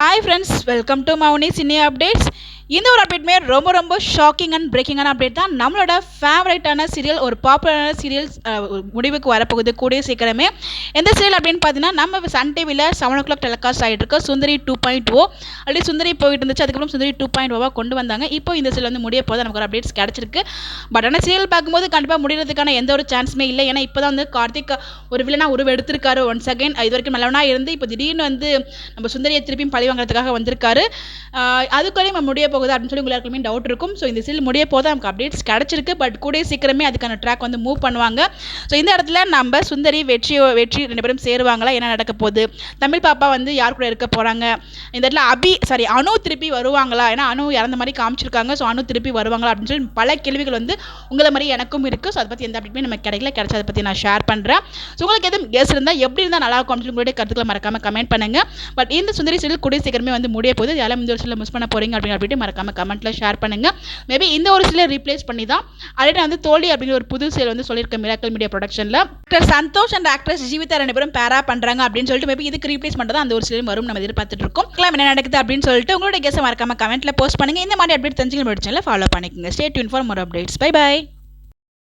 Hi friends, welcome to Mouni cine updates. இந்த ஒரு அப்டேட்மே ரொம்ப ஷாக்கிங் அண்ட் பிரேக்கிங்கான அப்டேட் தான். நம்மளோட ஃபேவரட்டான சீரியல், ஒரு பாப்புலரான சீரியல்ஸ் முடிவுக்கு வரப்போகுது கூடிய சீக்கிரமே. எந்த சீரியல் அப்படின்னு பார்த்தீங்கன்னா, நம்ம சன் டிவியில் 7 o'clock டெலிகாஸ்ட் ஆகிட்டு இருக்க சுந்தரி 2.0. அப்படி சுந்தரி போயிட்டு இருந்துச்சு, அதுக்கப்புறம் சுந்தரி 2.0 கொண்டு வந்தாங்க. இப்போ இந்த சீரியல் வந்து முடிய போது நமக்கு ஒரு அப்டேட்ஸ் கிடச்சிருக்கு. பட் ஆனால் சீரியல் பார்க்கும்போது கண்டிப்பாக முடிகிறதுக்கான எந்த ஒரு சான்ஸுமே இல்லை. ஏன்னா இப்போ தான் வந்து கார்த்திக் ஒரு வில்லனா உருவெடுத்திருக்காரு ஒன்ஸ் அகைன். இது வரைக்கும் நல்லவனா இருந்து இப்போ திடீர்னு வந்து நம்ம சுந்தரியை திருப்பியும் பழி வாங்குறதுக்காக வந்திருக்காரு. அதுக்குள்ளே நம்ம முடிய போகுது அப்படின்னு சொல்லி உங்களுக்கு டவுட் இருக்கும். ஸோ இந்த சீரியல் முடிய போது நமக்கு அப்டேட்ஸ் கிடச்சிருக்கு. பட் கூடிய சீக்கிரமே அதுக்கான ட்ராக் வந்து மூவ் பண்ணுவாங்க. ஸோ இந்த இடத்துல நம்ம சுந்தரி வெற்றி 2 பேரும் சேருவாங்களா, என்ன நடக்க போகுது, தமிழ் பாப்பா வந்து யார் கூட இருக்க போகிறாங்க, இந்த இடத்துல அனு திருப்பி வருவாங்களா, ஏன்னா அனு இறந்த மாதிரி காமிச்சிருக்காங்க. ஸோ அனு திருப்பி வருவாங்களா அப்படின்னு சொல்லி பல கேள்விகள் வந்து உங்களை மாதிரி எனக்கும் இருக்குது. ஸோ அதை பற்றி எந்த அப்டேட்டுமே நம்ம கிடைச்ச அதை பற்றி நான் ஷேர் பண்ணுறேன். ஸோ உங்களுக்கு எதுவும் கெஸ் இருந்தால் எப்படி இருந்தால் நல்லா இருக்கும் அப்படின்னு உங்களுடைய கருத்துக்களை மறக்காமல் கமெண்ட் பண்ணுங்கள். பட் இந்த சுந்தரி சீரியல் கூடிய சீக்கிரமே வந்து முடிய போகுது. யாரும் இந்த ஒரு சீரியல் மிஸ் பண்ண போகிறீங்க அப்படின்னு மறக்காம கமெண்ட்டில் ஷேர் பண்ணுங்கள். மேபி இந்த ஒரு சீரியல் ரீப்ளேஸ் பண்ணி தான் ஆல்ரெடி வந்து தோழி அப்படிங்கிற ஒரு புது சீரியல் வந்து சொல்லியிருக்க மிராக்கல் மீடியா ப்ரொடக்ஷனில் actor Santhosh and actress Jeevitha 2 பேரும் பேரா பண்ணுறாங்க அப்படின்னு சொல்லிட்டு மேபி இதுக்கு ரீப்ளேஸ் பண்ணுறது அந்த ஒரு சீரியல் வரும் நம்ம எதிர்பார்த்துட்டு இருக்கோம். என்ன நடக்குது அப்படின்னு சொல்லிட்டு உங்களோட கெஸ்ஸை மறக்காம கமெண்ட்டில் போஸ்ட் பண்ணுங்கள். இந்த மாதிரி அப்டேட் தெரிஞ்சுக்க முடிச்சல ஃபாலோ பண்ணிக்கோங்க. Stay tuned for more updates. By.